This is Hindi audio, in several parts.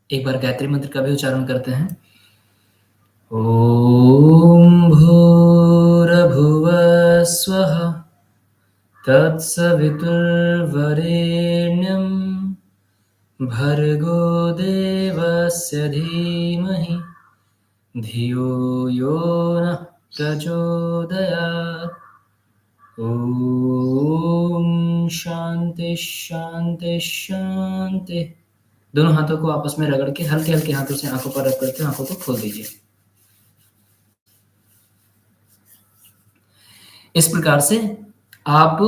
एक बार गायत्री मंत्र का भी उच्चारण करते हैं। ॐ भूर्भुवः स्वः तत्सवितुर्वरेण्यं भर्गो देवस्य धीमहि धियो यो नः प्रचोदयात्। ओम शांति शांति शांति। दोनों हाथों को आपस में रगड़ के हल्के हल्के हाथों से आंखों पर रब करके आंखों को खोल दीजिए। इस प्रकार से आप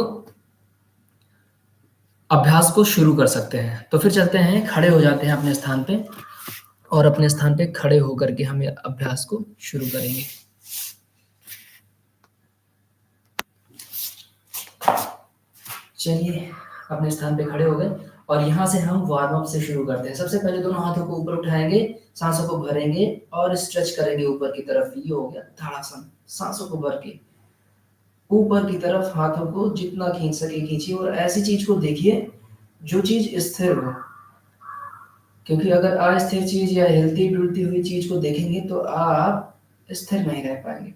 अभ्यास को शुरू कर सकते हैं। तो फिर चलते हैं, खड़े हो जाते हैं अपने स्थान पे और अपने स्थान पे खड़े होकर के हम अभ्यास को शुरू करेंगे। चलिए, अपने स्थान पे खड़े हो गए और यहाँ से हम वार्म अप से शुरू करते हैं। सबसे पहले दोनों हाथों को ऊपर उठाएंगे, सांसों को भरेंगे और स्ट्रेच करेंगे ऊपर की तरफ। ये हो गया ताड़ासन। सांसों को भर के ऊपर की तरफ हाथों को जितना खींच सके खींचिए और ऐसी चीज को देखिए जो चीज स्थिर हो, क्योंकि अगर अस्थिर चीज या हिलती डुलती हुई चीज को देखेंगे तो आप स्थिर नहीं रह पाएंगे।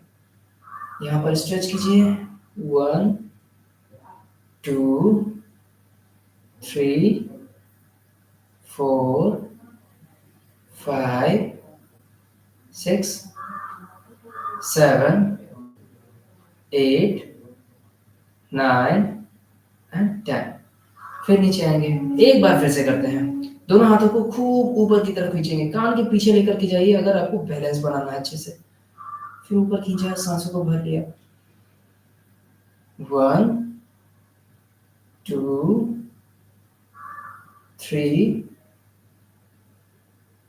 यहाँ पर स्ट्रेच कीजिए। 1 2 3 4 5 6 7 8 9 एंड 10। फिर नीचे आएंगे। एक बार फिर से करते हैं। दोनों हाथों को खूब ऊपर की तरफ खींचेंगे, कान के पीछे लेकर के जाइए अगर आपको बैलेंस बनाना है अच्छे से। फिर ऊपर खींचा, सांसों को भर लिया। 1 2 3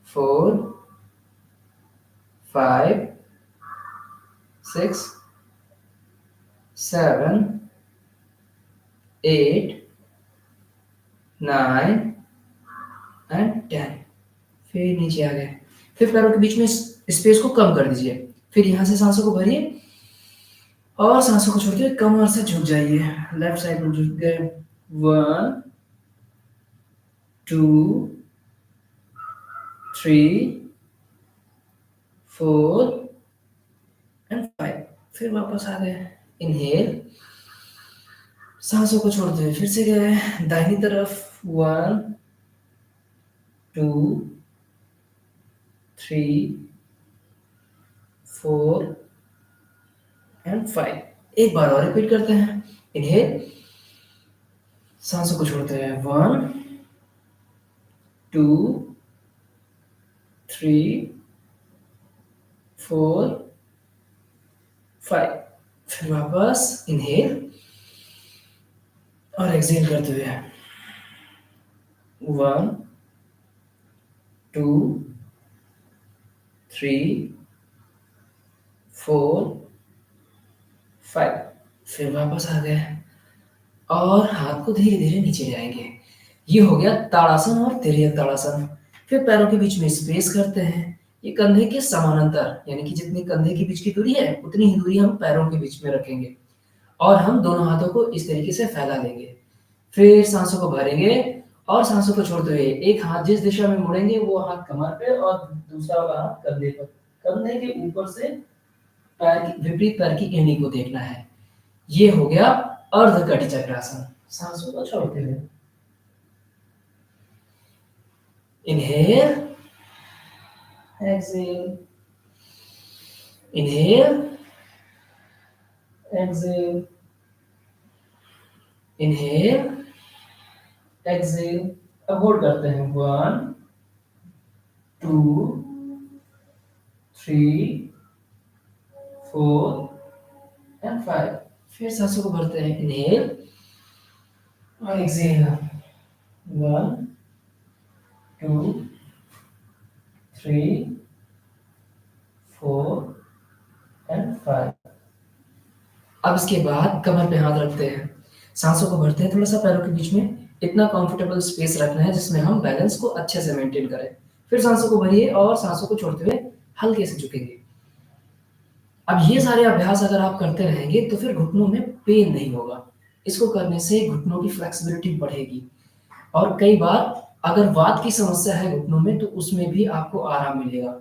4 5 6 7 8 9 एंड 10। फिर नीचे आ गए। फिर पैरों के बीच में स्पेस को कम कर दीजिए। फिर यहाँ से सांसों को भरिए और सांसों को छोड़ते हुए कमर से झुक जाइए। लेफ्ट साइड में झुक गए। 1 2 3 4 एंड 5। फिर वापस आ गए। इनहेल, सांसों को छोड़ते हुए फिर से गए दाहिनी तरफ। 1 2 3 4 एंड 5। एक बार और रिपीट करते हैं। इनहेल, सांसों को छोड़ते हैं। 1 2 3 4 5। फिर वापस इनहेल और एक्सहेल करते हुए 1 2 3 4 5। फिर वापस आ गए और हाथ को धीरे धीरे नीचे ले आएंगे। ये हो गया ताड़ासन और तिर्यक ताड़ासन। फिर पैरों के बीच में स्पेस करते हैं। ये कंधे के समानांतर, यानी कि जितनी कंधे के बीच की दूरी है उतनी ही दूरी हम पैरों के बीच में रखेंगे और हम दोनों हाथों को इस तरीके से फैला देंगे। फिर सांसों को भरेंगे और सांसों को छोड़ते हुए एक हाथ जिस दिशा में मुड़ेंगे वो हाथ कमर पे और दूसरा वाला हाथ कंधे पर। कंधे के ऊपर से पैर की विपरीत पैर की एड़ी को देखना है। ये हो गया अर्ध कटी चक्रासन। सांसों को छोड़ते हुए inhale, exhale, inhale, exhale, inhale, exhale. अब होल्ड करते हैं। 1 2 3 4 एंड 5। फिर सांसों को भरते हैं। इनहेल और एक्सहेल। 1 2 3 4 एंड 5। अब इसके बाद कमर पे हाथ रखते हैं, सांसों को भरते हैं। थोड़ा सा पैरों के बीच में इतना कंफर्टेबल स्पेस रखना है जिसमें हम बैलेंस को अच्छे से मेंटेन करें। फिर सांसों को भरिए और सांसों को छोड़ते हुए हल्के से झुकेंगे। अब ये सारे अभ्यास अगर आप करते रहेंगे तो फिर घुटनों में पेन नहीं होगा। इसको करने से घुटनों की फ्लेक्सिबिलिटी बढ़ेगी और कई बार अगर वात की समस्या है घुटनों में तो उसमें भी आपको आराम मिलेगा।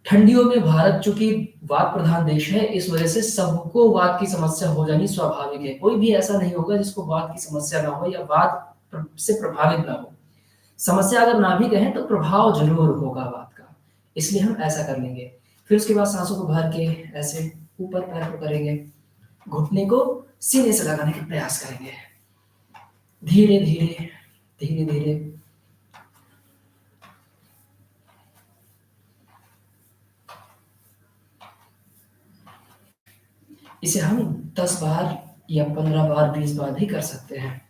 ठंडियों में भारत चूंकि वात प्रधान देश है, इस वजह से सबको वात की समस्या हो जानी स्वाभाविक है। कोई भी ऐसा नहीं होगा जिसको वात की समस्या ना हो या से प्रभावित ना हो। समस्या अगर ना भी कहें तो प्रभाव जरूर होगा वात का। इसलिए हम ऐसा कर लेंगे। फिर उसके बाद सांसों को भर के ऐसे ऊपर पैर को करेंगे, घुटने को सीने से लगाने का प्रयास करेंगे। धीरे धीरे धीरे धीरे इसे हम 10 बार या 15 बार 20 बार भी कर सकते हैं,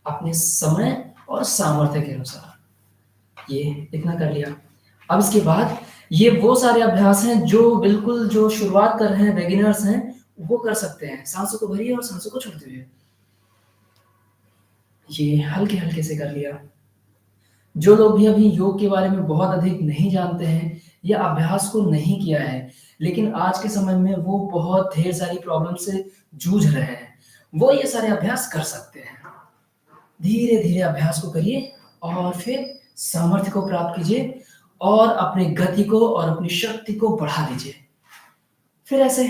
अपने समय और सामर्थ्य के अनुसार। ये इतना कर लिया। अब इसके बाद ये वो सारे अभ्यास हैं जो बिल्कुल जो शुरुआत कर रहे हैं, बिगिनर्स हैं, वो कर सकते हैं। सांसों को भरिए और सांसों को छोड़ते हुए ये हल्के हल्के से कर लिया। जो लोग भी अभी योग के बारे में बहुत अधिक नहीं जानते हैं या अभ्यास को नहीं किया है, लेकिन आज के समय में वो बहुत ढेर सारी प्रॉब्लम से जूझ रहे हैं, वो ये सारे अभ्यास कर सकते हैं। धीरे धीरे अभ्यास को करिए और फिर सामर्थ्य को प्राप्त कीजिए और अपनी गति को और अपनी शक्ति को बढ़ा लीजिए। फिर ऐसे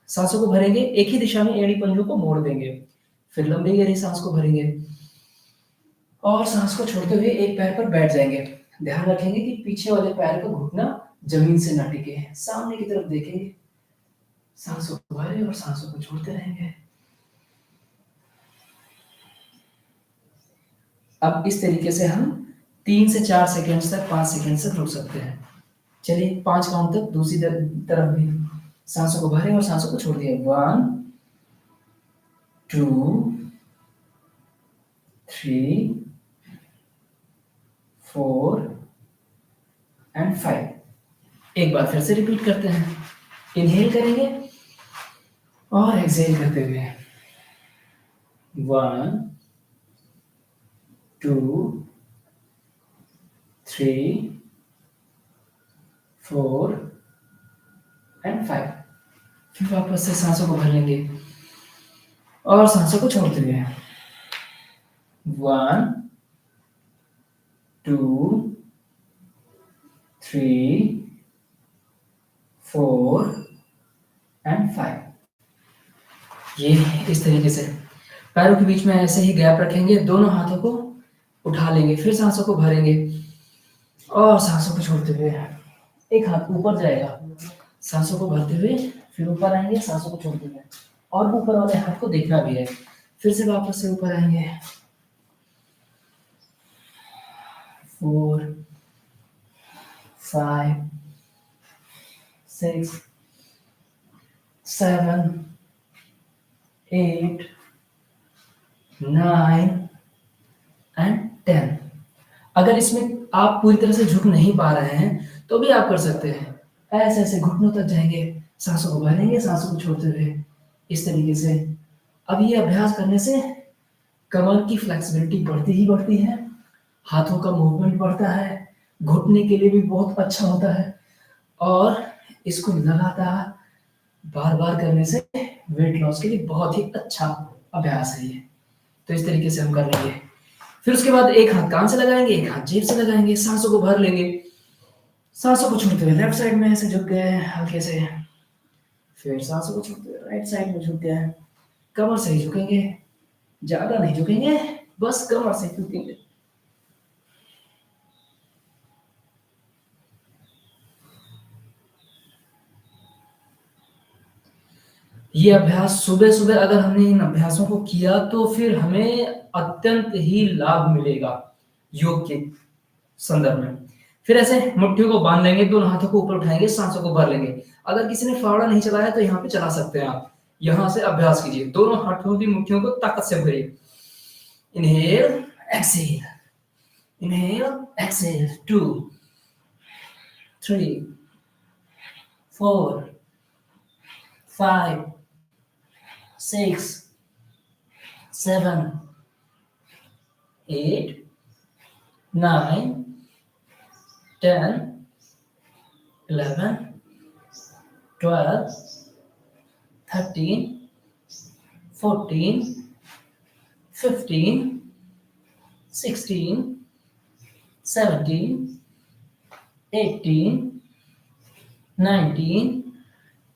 सांसों को भरेंगे, एक ही दिशा में एड़ी पंजों को मोड़ देंगे, फिर लंबी गहरी सांस को भरेंगे और सांस को छोड़ते हुए एक पैर पर बैठ जाएंगे। ध्यान रखेंगे कि पीछे वाले पैर का घुटना जमीन से न टिके, सामने की तरफ देखेंगे। सांसों को भरे और सांसों को छोड़ते रहेंगे। अब इस तरीके से हम 3 से 4 सेकंड तक, 5 सेकंड तक रुक सकते हैं। चलिए 5 काउंट तक दूसरी तरफ भी सांसों को भरे और सांसों को छोड़ दिए। 1 2 3 4 एंड 5। एक बार फिर से रिपीट करते हैं। इनहेल करेंगे और एक्सहेल करते हुए 1 2 3 4 एंड 5। फिर वापस से सांसों को भर लेंगे और सांसों को छोड़ते हुए 1 2 3 4 एंड 5। ये इस तरीके से पैरों के बीच में ऐसे ही गैप रखेंगे, दोनों हाथों को उठा लेंगे, फिर सांसों को भरेंगे और सांसों को छोड़ते हुए एक हाथ ऊपर जाएगा, सांसों को भरते हुए फिर ऊपर आएंगे, सांसों को छोड़ते हुए, और ऊपर वाले हाथ को देखना भी है। फिर से वापस से ऊपर आएंगे। 4 5 6 7 8 9 एंड 10। अगर इसमें आप पूरी तरह से झुक नहीं पा रहे हैं तो भी आप कर सकते हैं। ऐसे ऐसे घुटनों तक जाएंगे, सांसों को भरेंगे, सांसों को छोड़ते हुए, इस तरीके से। अब ये अभ्यास करने से कमर की फ्लेक्सिबिलिटी बढ़ती ही बढ़ती है, हाथों का मूवमेंट बढ़ता है, घुटने के लिए भी बहुत अच्छा होता है और इसको लगातार बार बार करने से वेट लॉस के लिए बहुत ही अच्छा अभ्यास है ये। तो इस तरीके से हम कर लेंगे। फिर उसके बाद एक हाथ कान से लगाएंगे, एक हाथ जेब से लगाएंगे, सांसों को भर लेंगे, सांसों को छोड़ते हुए लेफ्ट साइड में ऐसे झुक गए हल्के से, फिर सांसों को छोड़ते हुए राइट साइड में झुक गए। कमर से ही झुकेंगे, ज्यादा नहीं झुकेंगे, बस कमर से झुकेंगे। ये अभ्यास सुबह सुबह अगर हमने इन अभ्यासों को किया तो फिर हमें अत्यंत ही लाभ मिलेगा योग के संदर्भ में। फिर ऐसे मुट्ठियों को बांध लेंगे, दोनों हाथों को ऊपर उठाएंगे, सांसों को भर लेंगे। अगर किसी ने फावड़ा नहीं चलाया तो यहाँ पे चला सकते हैं आप। यहाँ से अभ्यास कीजिए, दोनों हाथों की मुट्ठियों को ताकत से भरिए। Inhale exhale, inhale exhale. 2 3 4 5 6 7 8 9 10 11 12 13 14 15 16 17, 18, 19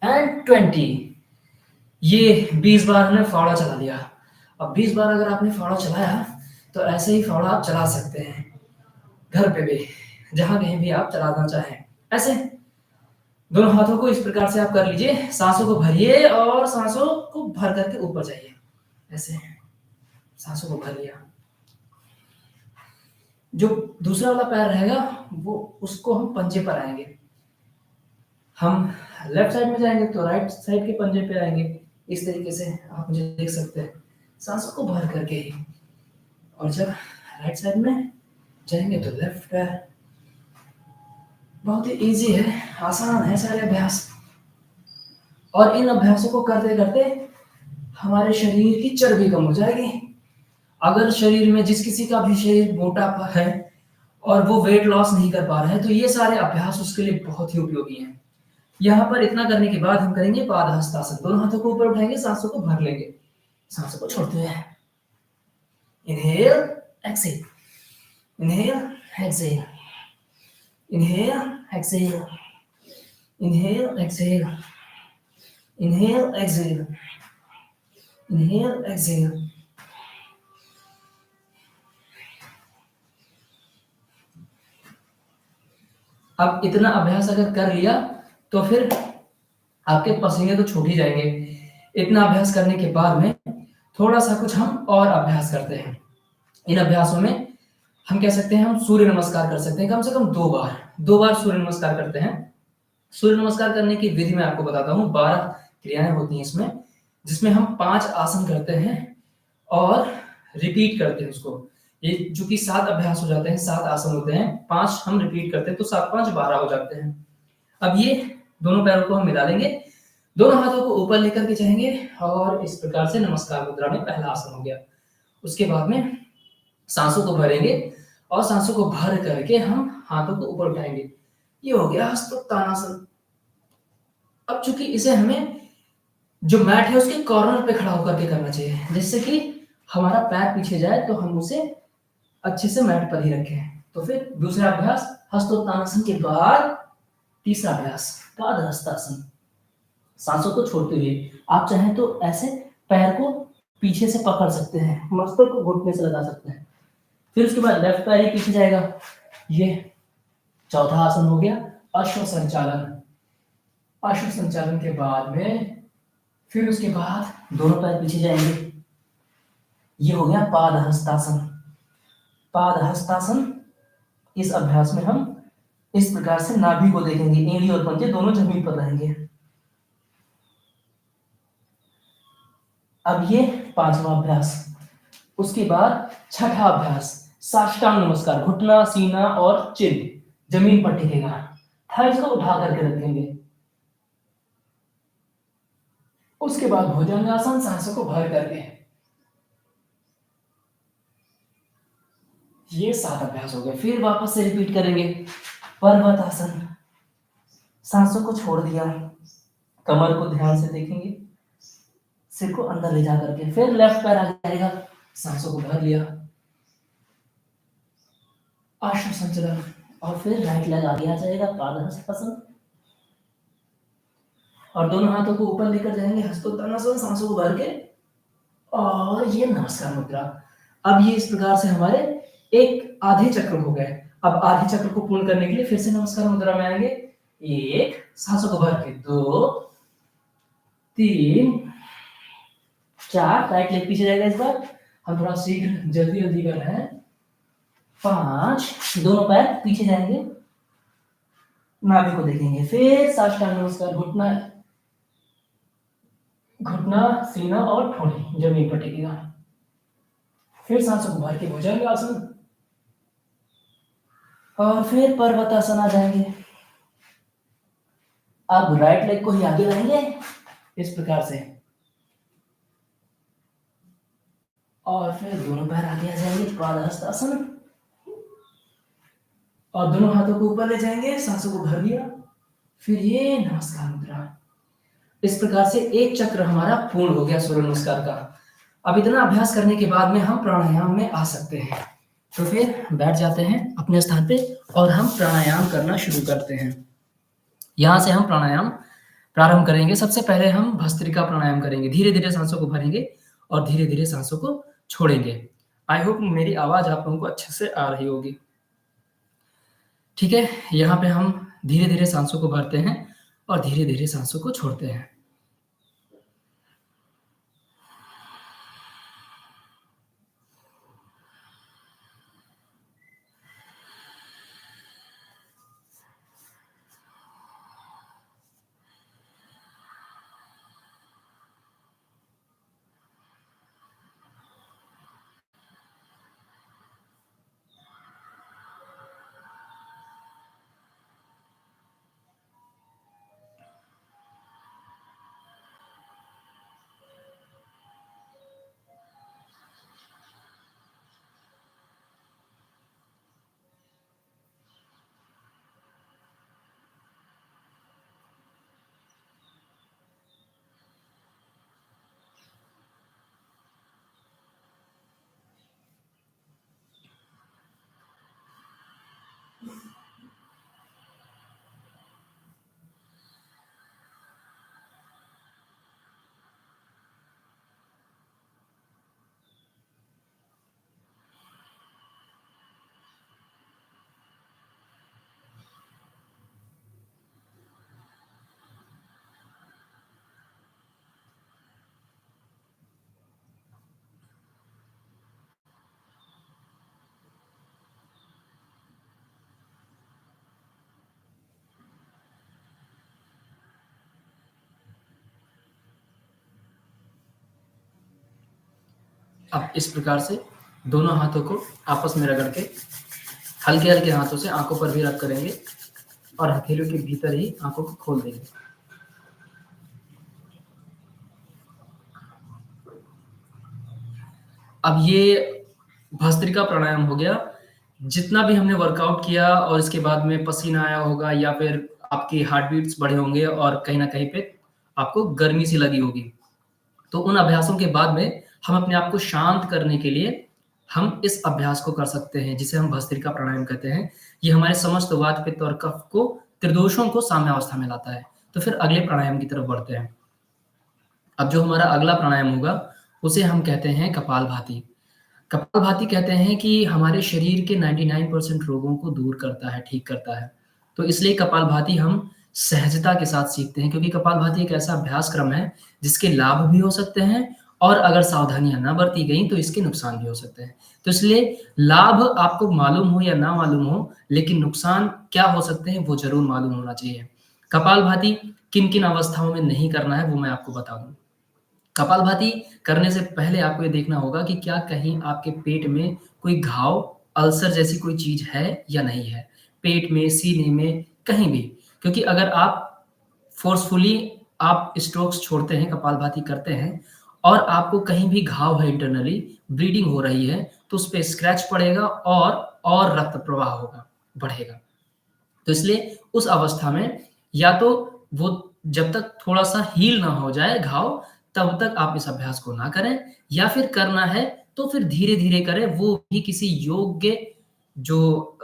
and 20। ये 20 बार हमने फावड़ा चला लिया। अब 20 बार अगर आपने फावड़ा चलाया तो ऐसे ही फावड़ा आप चला सकते हैं घर पे भी, जहां कहीं भी आप चलाना चाहें। ऐसे दोनों हाथों को इस प्रकार से आप कर लीजिए, सांसों को भरिए और सांसों को भर करके ऊपर जाइए। ऐसे सांसों को भर लिया। जो दूसरा वाला पैर रहेगा वो उसको हम पंजे पर आएंगे। हम लेफ्ट साइड में जाएंगे तो राइट साइड के पंजे पे आएंगे। इस तरीके से आप मुझे देख सकते हैं, सांसों को भर करके ही। और जब राइट साइड में जाएंगे तो लेफ्ट पैर। बहुत ही इजी है, आसान है सारे अभ्यास। और इन अभ्यासों को करते करते हमारे शरीर की चर्बी कम हो जाएगी। अगर शरीर में जिस किसी का भी शरीर मोटा है और वो वेट लॉस नहीं कर पा रहा है तो ये सारे अभ्यास उसके लिए बहुत ही उपयोगी हैं। यहाँ पर इतना करने के बाद हम करेंगे पादहस्तासन। दोनों हाथों को ऊपर उठाएंगे, सांसों को भर लेंगे, सांसों को छोड़ते हुए। Inhale, exhale, inhale, exhale, inhale, exhale, inhale, exhale, inhale, exhale, inhale, exhale. अब इतना अभ्यास अगर कर लिया तो फिर आपके पसीने तो छूट ही जाएंगे। इतना अभ्यास करने के बाद में थोड़ा सा कुछ हम और अभ्यास करते हैं। इन अभ्यासों में हम कह सकते हैं हम सूर्य नमस्कार कर सकते हैं कम से कम 2 बार सूर्य नमस्कार करते हैं। सूर्य नमस्कार करने की विधि मैं आपको बताता हूँ। 12 क्रियाएं होती हैं इसमें, जिसमें हम 5 आसन करते हैं और रिपीट करते हैं उसको। ये चूंकि 7 अभ्यास हो जाते हैं, 7 आसन होते हैं, 5 हम रिपीट करते हैं तो 7 5 12 हो जाते हैं। अब ये दोनों पैरों को हम मिला लेंगे, दोनों हाथों को ऊपर लेकर के जाएंगे और इस प्रकार से नमस्कार मुद्रा में पहला आसन हो गया। उसके बाद में सांसों को भरेंगे और सांसों को भर करके हम हाथों को ऊपर उठाएंगे। ये हो गया हस्तोत्तानासन। अब चूंकि इसे हमें जो मैट है उसके कॉर्नर पे खड़ा होकर के करना चाहिए, जिससे कि हमारा पैर पीछे जाए तो हम उसे अच्छे से मैट पर ही रखें। तो फिर दूसरा अभ्यास हस्तोत्तानासन के बाद तीसरा अभ्यास पादहस्तासन। सांसों को छोड़ते हुए आप चाहें तो ऐसे पैर को पीछे से पकड़ सकते हैं, मस्तक को घुटने से लगा सकते हैं। फिर उसके बाद लेफ्ट पैर ही पीछे जाएगा। ये चौथा आसन हो गया अश्व संचालन। अश्व संचालन के बाद में फिर उसके बाद दोनों पैर पीछे जाएंगे। ये हो गया पादहस्तासन। पादहस्तासन, इस अभ्यास में हम इस प्रकार से नाभि को देखेंगे, एड़ी और पंजे दोनों जमीन पर रहेंगे। अब ये 5वां अभ्यास। उसके बाद छठा अभ्यास साष्टांग नमस्कार। घुटना, सीना और चिन जमीन पर टिकेगा, थाइस को उठा करके रखेंगे। उसके बाद भुजंगासन, सांसों को भर करके। ये 7 अभ्यास हो गए। फिर वापस से रिपीट करेंगे पर्वतासन। सांसों को छोड़ दिया, कमर को ध्यान से देखेंगे, सिर को अंदर ले जा करके। फिर लेफ्ट पैर आगे जाएगा, सांसों को भर लिया, अश्व संचलन। और फिर राइट लेग आगे आ जाएगा, पादहस्तासन। और दोनों हाथों को ऊपर लेकर जाएंगे, हस्तोत्तानासन, सांसों को भर के। और ये नमस्कार मुद्रा। अब ये इस प्रकार से हमारे एक आधे चक्र हो गए। अब आधे चक्र को पूर्ण करने के लिए फिर से नमस्कार मुद्रा में आएंगे। 1, सांसों को भर के, 2, 3, 4, राइट लेग पीछे जाएगा। इस बार हम थोड़ा शीघ्र जल्दी जल्दी कर रहे हैं। 5, दोनों पैर पीछे जाएंगे, नाभि को देखेंगे। फिर साष्टांग नमस्कार। घुटना, घुटना, सीना और ठोड़ी जमीन पर टिकेगा। फिर सांसों को भर के भुजंगासन और फिर पर्वतासन आ जाएंगे। अब राइट लेग को ही आगे लाएंगे इस प्रकार से, और फिर दोनों पैर आगे आ जाएंगे, पादहस्तासन। और दोनों हाथों को ऊपर ले जाएंगे, सांसों को भर लिया। फिर ये नमस्कार मुद्रा। इस प्रकार से एक चक्र हमारा पूर्ण हो गया सूर्य नमस्कार का। अब इतना अभ्यास करने के बाद में हम प्राणायाम में आ सकते हैं। तो फिर बैठ जाते हैं अपने स्थान पे और हम प्राणायाम करना शुरू करते हैं। यहाँ से हम प्राणायाम प्रारंभ करेंगे। सबसे पहले हम भस्त्रिका प्राणायाम करेंगे। धीरे-धीरे साँसों को भरेंगे और धीरे-धीरे साँसों को छोड़ेंगे। आई होप मेरी आवाज़ आप लोगों को अच्छे से आ रही होगी। ठीक है, यहाँ पे हम धीरे-धीरे साँसों को भरते हैं और धीरे-धीरे साँसों को छोड़ते हैं। अब इस प्रकार से दोनों हाथों को आपस में रगड़ के हल्के-हल्के हाथों से आँखों पर भी रब करेंगे और हथेलियों के भीतर ही आँखों को खोल देंगे। अब ये भस्त्रिका प्राणायाम हो गया। जितना भी हमने वर्कआउट किया और इसके बाद में पसीना आया होगा या फिर आपकी हार्ट बीट्स बढ़े होंगे और कहीं न कहीं पे आपको गर्मी सी लगी होगी। तो उन अभ्यासों के बाद में हम अपने आप को शांत करने के लिए हम इस अभ्यास को कर सकते हैं, जिसे हम भस्त्रिका प्राणायाम कहते हैं। ये हमारे समस्त वात, पित्त और कफ को त्रिदोषों को साम्यावस्था में लाता है। तो फिर अगले प्राणायाम की तरफ बढ़ते हैं। अब जो हमारा अगला प्राणायाम होगा, उसे हम कहते हैं कपालभाति। कपालभाति कहते हैं कि हमारे शरीर के 99% रोगों को दूर करता है, ठीक करता है। तो इसलिए कपालभाति हम सहजता के साथ सीखते हैं क्योंकि कपालभाति एक ऐसा अभ्यास क्रम है, जिसके लाभ भी हो सकते हैं और अगर सावधानियाँ ना बरती गईं, तो इसके नुकसान भी हो सकते हैं। तो इसलिए लाभ आपको मालूम हो या ना मालूम हो, लेकिन नुकसान क्या हो सकते हैं, वो ज़रूर मालूम होना चाहिए। कपालभाति किन-किन अवस्थाओं में नहीं करना है, वो मैं आपको बता दूँ। कपालभाति करने से पहले आपको ये देखना होगा कि क्या कहीं आपके पेट में कोई घाव, अल्सर जैसी कोई चीज़ है या नहीं है। पेट में, सीने में, कहीं भी। क्योंकि अगर आप फ़ोर्सफुली आप स्ट्रोक्स छोड़ते हैं, कपालभाति करते हैं और आपको कहीं भी घाव है इंटरनली, ब्लीडिंग हो रही है, तो उसपे स्क्रैच पड़ेगा और रक्त प्रवाह होगा, बढ़ेगा। तो इसलिए उस अवस्था में या तो वो जब तक थोड़ा-सा हील ना हो जाए घाव, तब तक आप इस अभ्यास को ना करें या फिर करना है तो फिर धीरे-धीरे करें, वो भी किसी योग्य जो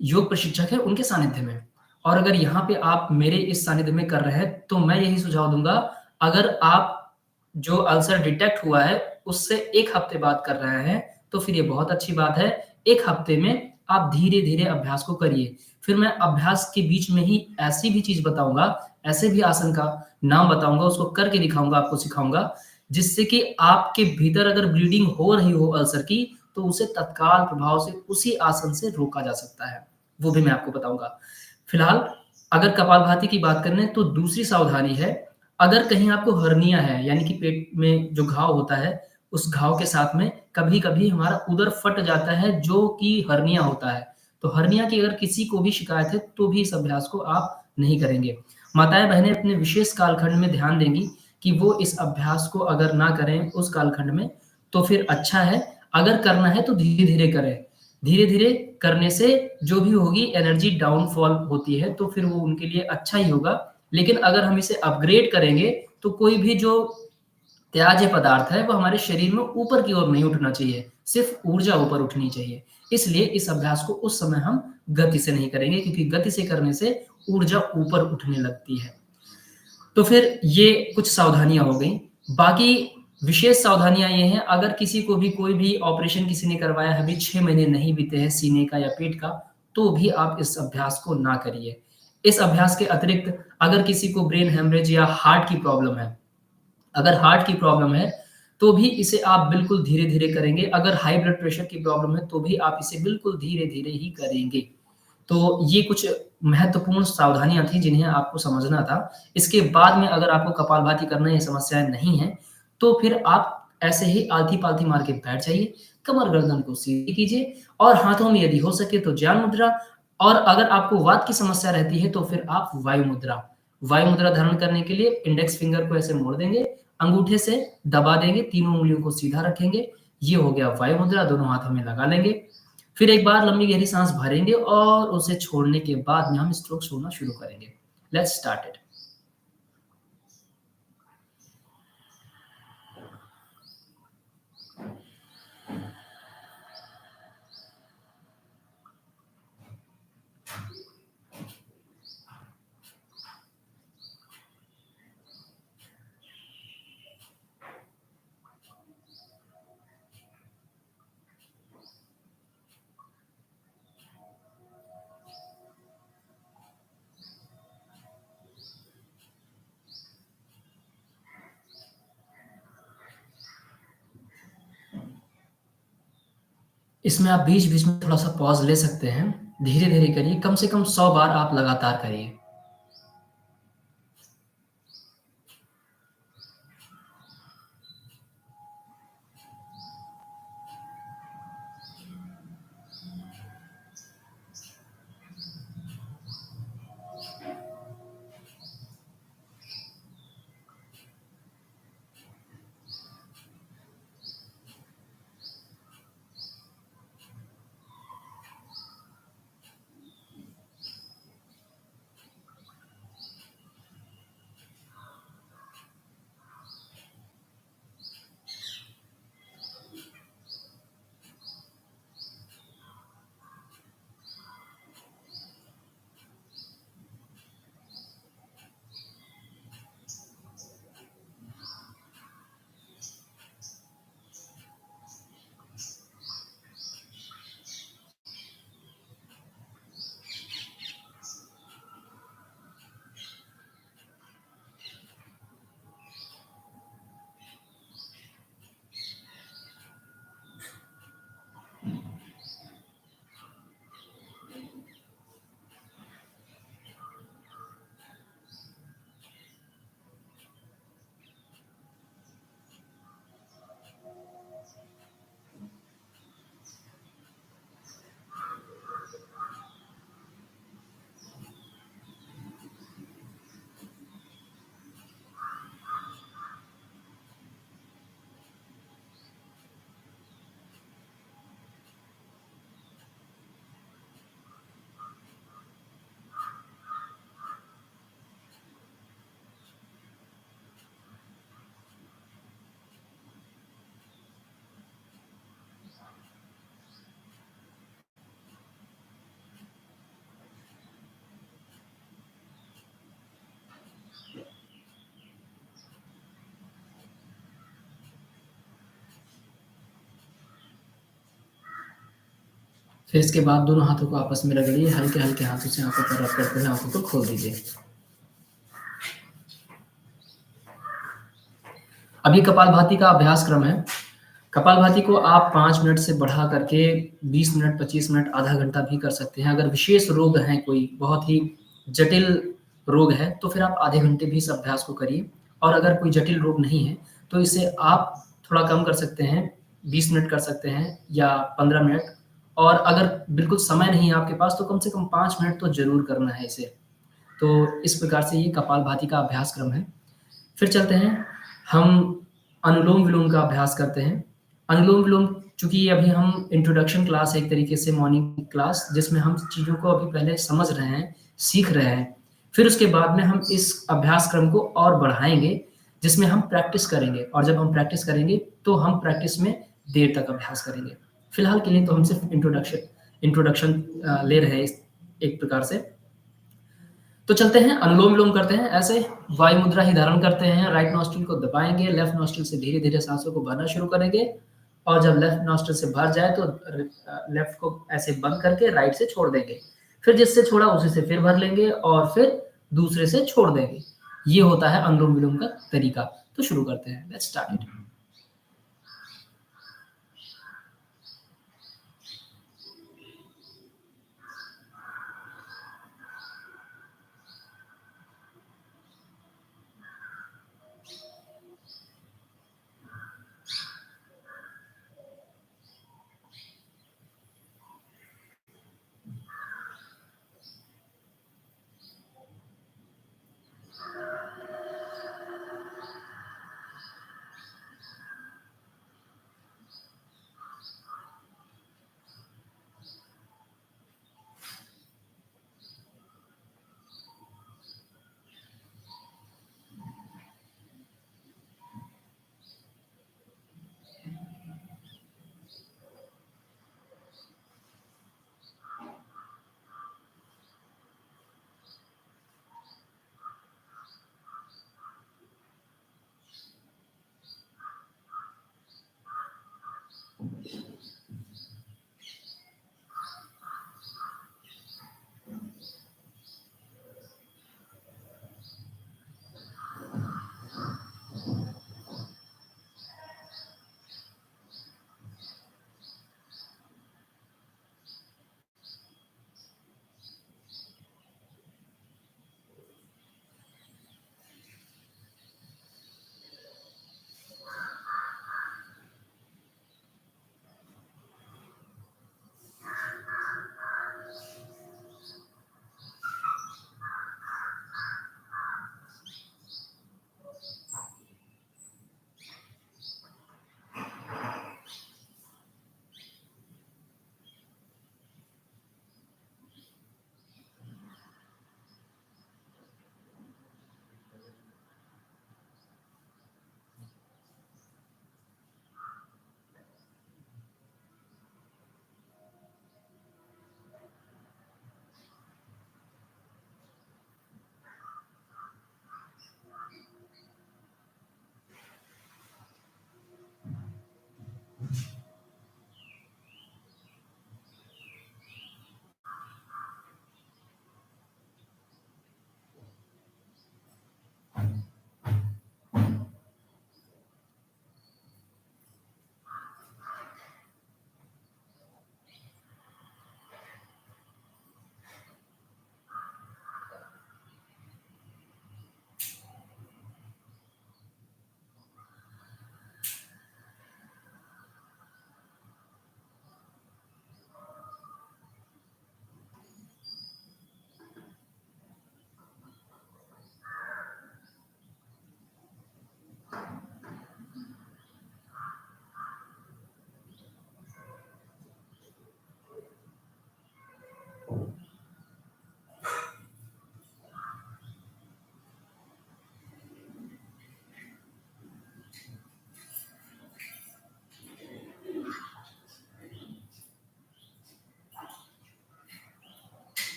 योग प्रशिक्षक है उनके सानिध्य में। और अगर यहाँ पे आप मेरे इस सानिध्य में कर रहे हैं, तो मैं यही सुझाव दूँगा, अगर आप जो अल्सर डिटेक्ट हुआ है, उससे 1 हफ्ते बाद कर रहे हैं, तो फिर ये बहुत अच्छी बात है। 1 हफ्ते में आप धीरे-धीरे अभ्यास को करिए। फिर मैं अभ्यास के बीच में ही ऐसी भी चीज़ बताऊँगा, ऐसे भी आसन का नाम बताऊँगा, उसको करके दिखाऊँगा, आपको सिखाऊँगा, जिससे कि आपके भीतर अगर ब्लीडिंग हो रही हो अल्सर की, तो उसे तत्काल प्रभाव से उसी आसन से रोका जा सकता है। वो भी मैं आपको बताऊँगा। फिलहाल अगर कपालभाति की बात करें तो दूसरी सावधानी है, अगर कहीं आपको हर्निया है, यानी कि पेट में जो घाव होता है, उस घाव के साथ में कभी-कभी हमारा उदर फट जाता है, जो कि हर्निया होता है। तो हर्निया की अगर किसी को भी शिकायत है, तो भी इस अभ्यास को आप नहीं करेंगे। माताएँ-बहनें अपने विशेष कालखंड में ध्यान देंगी कि वो इस अभ्यास को अगर ना करें उस कालखंड में, तो फिर अच्छा है। अगर करना है तो धीरे-धीरे करें। धीरे-धीरे करने से जो भी होगी एनर्जी डाउनफॉल होती है, तो फिर वो उनके लिए अच्छा ही होगा। लेकिन अगर हम इसे अपग्रेड करेंगे, तो कोई भी जो त्याज्य पदार्थ है वो हमारे शरीर में ऊपर की ओर नहीं उठना चाहिए, सिर्फ ऊर्जा ऊपर उठनी चाहिए। इसलिए इस अभ्यास को उस समय हम गति से नहीं करेंगे, क्योंकि गति से करने से ऊर्जा ऊपर उठने लगती है। तो फिर ये कुछ सावधानियां हो गई। बाकी विशेष सावधानियां ये हैं, अगर किसी को भी कोई भी ऑपरेशन किसी ने करवाया है, अभी 6 महीने नहीं बीते हैं सीने का या पेट का, तो भी आप इस अभ्यास को ना करिए। इस अभ्यास के अतिरिक्त अगर किसी को ब्रेन हेमरेज या हार्ट की प्रॉब्लम है, अगर हार्ट की प्रॉब्लम है तो भी इसे आप बिल्कुल धीरे-धीरे करेंगे। अगर हाई ब्लड प्रेशर की प्रॉब्लम है तो भी आप इसे बिल्कुल धीरे-धीरे ही करेंगे। तो ये कुछ महत्वपूर्ण सावधानियाँ थी जिन्हें आपको समझना था। इसके बाद में अगर आपको कपालभाति करना ये समस्याएँ नहीं हैं, तो फिर आप ऐसे ही आलती-पालती मार के बैठ जाइए, कमर गर्दन को सीधी कीजिए और हाथों में यदि हो सके तो ज्ञान मुद्रा, और अगर आपको वात की समस्या रहती है तो फिर आप वायु मुद्रा। वायु मुद्रा धारण करने के लिए इंडेक्स फिंगर को ऐसे मोड़ देंगे, अंगूठे से दबा देंगे, तीनों उँगलियों को सीधा रखेंगे, ये हो गया वायु मुद्रा, दोनों हाथों में लगा लेंगे। फिर एक बार लंबी गहरी सांस भरेंगे और उसे छोड़ने के बाद में हम स्ट्रोक छोड़ना शुरू करेंगे। Let's start it. इसमें आप बीच-बीच में थोड़ा-सा पॉज़ ले सकते हैं। धीरे-धीरे करिए, कम से कम 100 बार आप लगातार करिए। फिर इसके बाद दोनों हाथों को आपस में रगड़िए, हल्के-हल्के हाथों से आँखों पर रब करते हुए आँखों को खोल दीजिए। अभी कपालभाति का अभ्यास क्रम है। कपालभाति को आप 5 मिनट से बढ़ा करके 20 मिनट, 25 मिनट, आधा घंटा भी कर सकते हैं। अगर विशेष रोग हैं, कोई बहुत ही जटिल रोग है, तो फिर आप आधे घंटे भी इस अभ्यास को करिए, और अगर कोई जटिल रोग नहीं है, तो इसे आप थोड़ा कम कर सकते हैं, 20 मिनट कर सकते हैं या 15 मिनट, और अगर बिल्कुल समय नहीं है आपके पास, तो कम से कम 5 मिनट तो ज़रूर करना है इसे। तो इस प्रकार से ये कपालभाति का अभ्यास क्रम है। फिर चलते हैं, हम अनुलोम-विलोम का अभ्यास करते हैं। अनुलोम-विलोम, चूँकि अभी हम इंट्रोडक्शन क्लास है एक तरीके से, मॉर्निंग क्लास, जिसमें हम चीज़ों को अभी पहले समझ रहे हैं, सीख रहे हैं। फिर उसके बाद में हम इस अभ्यास क्रम को और बढ़ाएँगे, जिसमें हम प्रैक्टिस करेंगे, और जब हम प्रैक्टिस करेंगे तो हम प्रैक्टिस में देर तक अभ्यास करेंगे। फिलहाल के लिए तो हम सिर्फ इंट्रोडक्शन ले रहे हैं एक प्रकार से। तो चलते हैं, अनुलोम विलोम करते हैं। ऐसे वायु मुद्रा ही धारण करते हैं, राइट नॉस्ट्रिल को दबाएंगे, लेफ्ट नॉस्ट्रिल से धीरे धीरे सांसों को भरना शुरू करेंगे, और जब लेफ्ट नॉस्ट्रिल से भर जाए तो लेफ्ट को ऐसे बंद करके राइट से छोड़ देंगे, फिर जिससे छोड़ा उसी से फिर भर लेंगे और फिर दूसरे से छोड़ देंगे। ये होता है अनुलोम विलोम का तरीका। तो शुरू करते हैं, let's start it.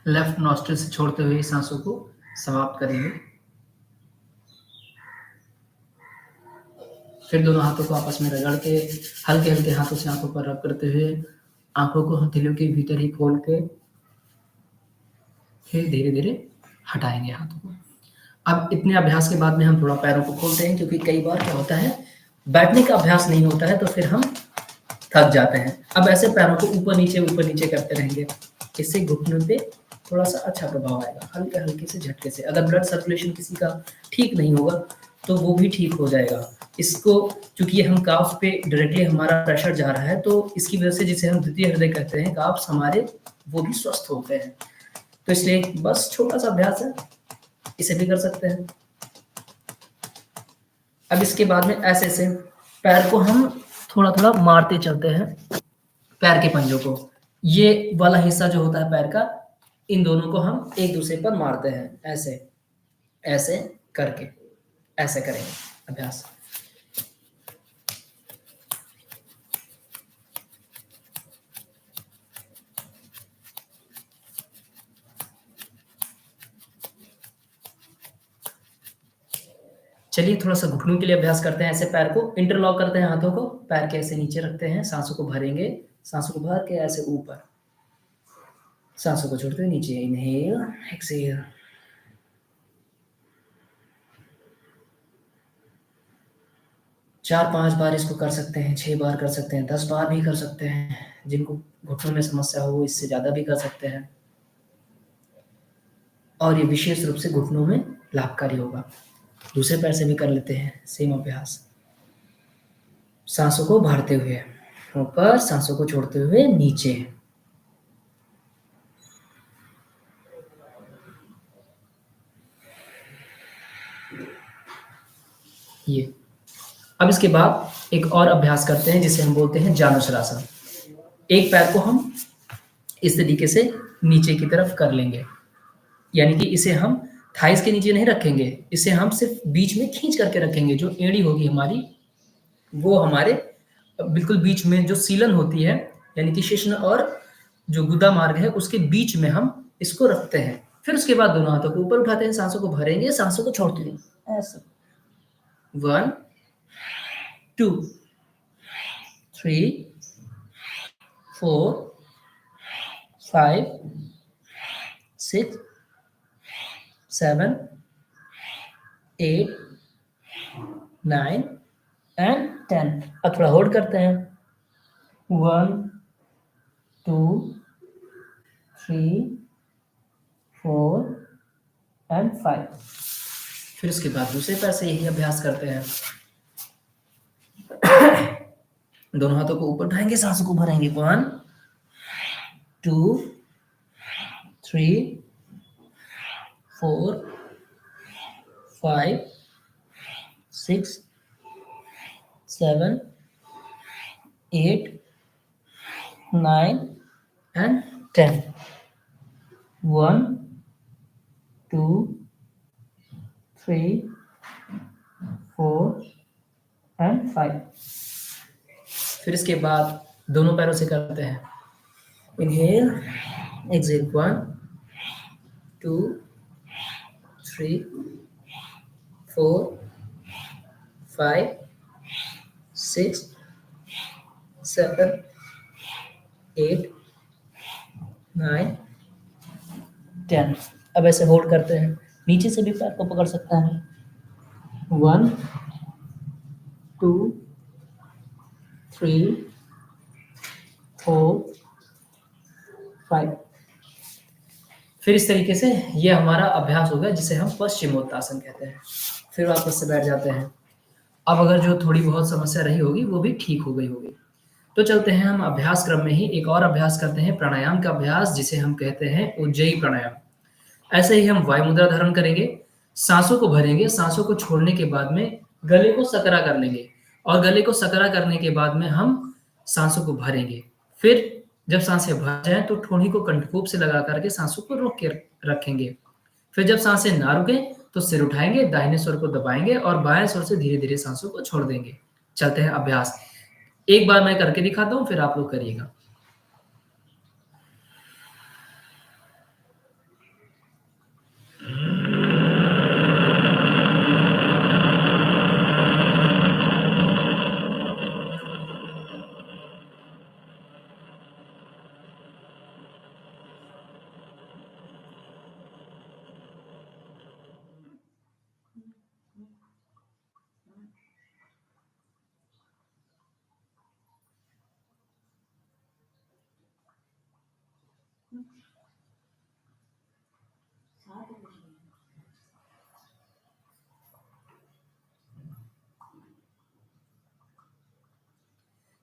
Left nostril से छोड़ते हुए सांसों को समाप्त करेंगे। फिर दोनों हाथों को आपस में रगड़ के हल्के हल्के हाथों से आंखों पर रब करते हुए आंखों को हथेलियों के भीतर ही खोल के फिर धीरे धीरे हटाएंगे हाथों को। अब इतने अभ्यास के बाद में हम थोड़ा पैरों को खोलते हैं, क्योंकि कई बार क्या होता है, बैठने का अभ्यास नहीं होता है तो फिर हम थक जाते हैं। अब ऐसे पैरों को ऊपर नीचे करते रहेंगे, इससे घुटनों पे थोड़ा सा अच्छा प्रभाव आएगा, हल्के हल्के से झटके से। अगर ब्लड सर्कुलेशन किसी का ठीक नहीं होगा तो वो भी ठीक हो जाएगा। इसको चूंकि हम काफ पे डायरेक्टली हमारा प्रेशर जा रहा है, तो इसकी वजह से जिसे हम द्वितीय हृदय कहते हैं, काफ्स हमारे वो भी स्वस्थ होते हैं। तो इसलिए बस छोटा सा अभ्यास है, इसे भी कर सकते हैं। अब इसके बाद में ऐसे ऐसे पैर को हम थोड़ा थोड़ा मारते चलते हैं, पैर के पंजों को, ये वाला हिस्सा जो होता है पैर का, इन दोनों को हम एक दूसरे पर मारते हैं, ऐसे ऐसे करके, ऐसे करेंगे अभ्यास। चलिए थोड़ा सा घुटनों के लिए अभ्यास करते हैं। ऐसे पैर को इंटरलॉक करते हैं, हाथों को पैर के ऐसे नीचे रखते हैं, सांसों को भरेंगे, सांसों को भर के ऐसे ऊपर, सांसों को छोड़ते हुए नीचे, इनहेल एक्सहेल। 4-5 बार इसको कर सकते हैं, 6 बार कर सकते हैं, 10 बार भी कर सकते हैं। जिनको घुटनों में समस्या हो इससे ज़्यादा भी कर सकते हैं, और ये विशेष रूप से घुटनों में लाभकारी होगा। दूसरे पैर से भी कर लेते हैं सेम अभ्यास। सांसों को भरते हुए ऊपर, सांसों को छोड़ते हुए नीचे। ये अब इसके बाद एक और अभ्यास करते हैं जिसे हम बोलते हैं जानुश्रासन। एक पैर को हम इस तरीके से नीचे की तरफ कर लेंगे, यानी कि इसे हम थाइस के नीचे नहीं रखेंगे, इसे हम सिर्फ बीच में खींच करके रखेंगे। जो एड़ी होगी हमारी, वो हमारे बिल्कुल बीच में जो सीलन होती है, यानी कि शिश्न और जो गुदा मार्ग है उसके बीच में हम इसको रखते हैं। फिर उसके बाद दोनों हाथों को ऊपर उठाते हैं, सांसों को भरेंगे, सांसों को छोड़ते हैं, ऐसा 1 2 3 4 5 6 7 8 9 एंड 10। अब थोड़ा होल्ड करते हैं, 1 2 3 4 एंड 5। फिर उसके बाद दूसरे पैर से यही अभ्यास करते हैं। दोनों हाथों को ऊपर उठाएंगे, सांसों को भरेंगे, 1 2 3 4 5 6 7 8 9 एंड 10। 1 2 3 4 एंड 5। फिर इसके बाद दोनों पैरों से करते हैं, इनहेल एक्सहेल, 1 2 3 4 5 6 7 8 9 10। अब ऐसे होल्ड करते हैं, नीचे से भी पैर को पकड़ सकता है, 1 2 3 4 5। फिर इस तरीके से ये हमारा अभ्यास हो गया जिसे हम पश्चिमोत्तासन कहते हैं। फिर वापस से बैठ जाते हैं। अब अगर जो थोड़ी बहुत समस्या रही होगी वो भी ठीक हो गई होगी। तो चलते हैं हम अभ्यास क्रम में ही एक और अभ्यास करते हैं, प्राणायाम का अभ्यास, जिसे हम कहते हैं उज्जयी प्राणायाम। ऐसे ही हम वायु मुद्रा धारण करेंगे, सांसों को भरेंगे, सांसों को छोड़ने के बाद में गले को सकरा कर लेंगे, और गले को सकरा करने के बाद में हम सांसों को भरेंगे। फिर जब सांसें भर जाएं तो ठोड़ी को कंठकूप से लगा करके सांसों को रोक के रखेंगे। फिर जब सांसें ना रुके तो सिर उठाएंगे, दाहिने स्वर को दबाएंगे और बाएं स्वर से धीरे धीरे सांसों को छोड़ देंगे। चलते हैं अभ्यास। एक बार मैं करके दिखाता हूं, फिर आप लोग करिएगा।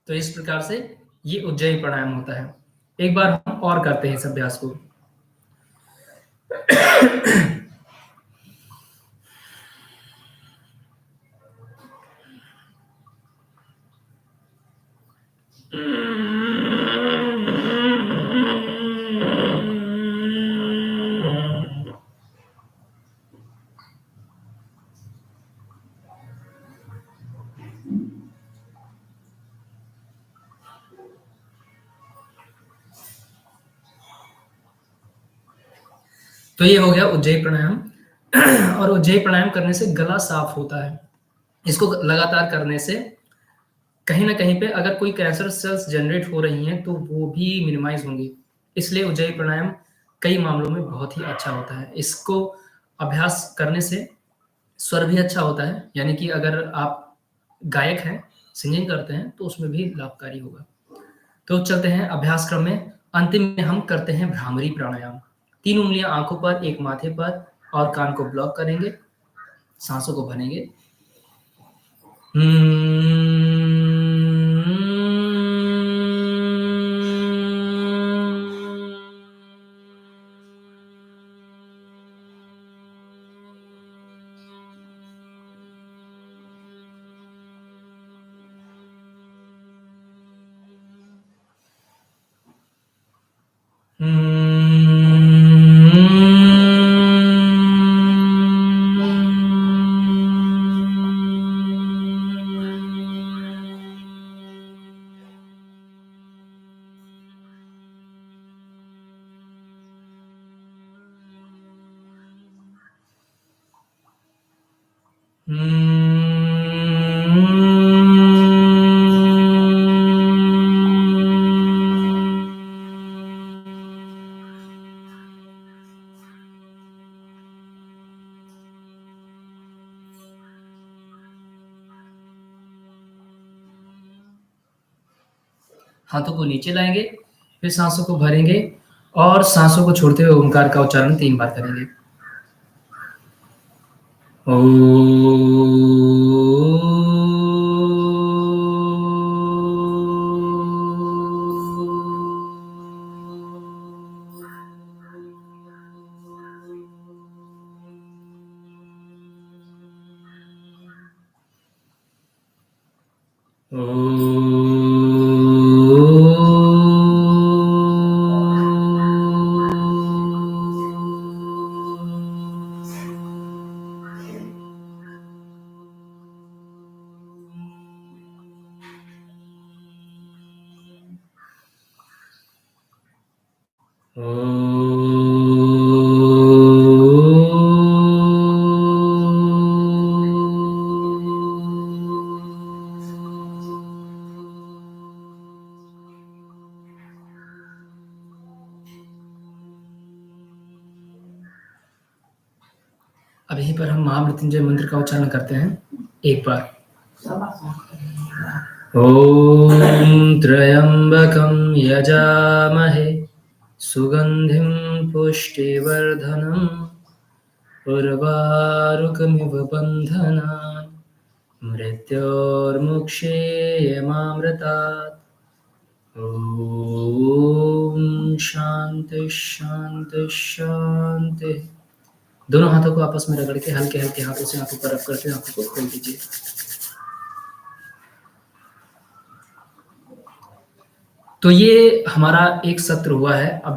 तो इस प्रकार से ये उज्जयी प्राणायाम होता है। एक बार हम और करते हैं इस अभ्यास को। तो ये हो गया उज्जयी प्राणायाम। और उज्जयी प्राणायाम करने से गला साफ होता है। इसको लगातार करने से कहीं न कहीं पे अगर कोई कैंसर सेल्स जनरेट हो रही हैं, तो वो भी मिनिमाइज़ होंगी। इसलिए उज्जयी प्राणायाम कई मामलों में बहुत ही अच्छा होता है। इसको अभ्यास करने से स्वर भी अच्छा होता है, यानी कि अगर आप गायक हैं, सिंगिंग करते हैं, तो उसमें भी लाभकारी होगा। तो चलते हैं अभ्यास क्रम में। अंतिम में हम करते हैं भ्रामरी प्राणायाम। 3 उँगलियाँ आँखों पर, 1 माथे पर और कान को ब्लॉक करेंगे, साँसों को भरेंगे। हाथों को नीचे लाएँगे, फिर साँसों को भरेंगे और साँसों को छोड़ते हुए ओमकार का उच्चारण 3 बार करेंगे। अब यहीं पर हम महामृत्युंजय मंत्र का उच्चारण करते हैं एक बार। ॐ त्र्यम्बकं यजामहे सुगन्धिं पुष्टिवर्धनम् उर्वारुकमिव बन्धनान् मृत्योर्मुक्षेयमामृतात्। ॐ शांति शांति शांति। दोनों हाथों को आपस में रगड़ के हल्के-हल्के हाथों से आँखों पर रब करके आँखों को खोल दीजिए। तो ये हमारा एक सत्र हुआ है। अब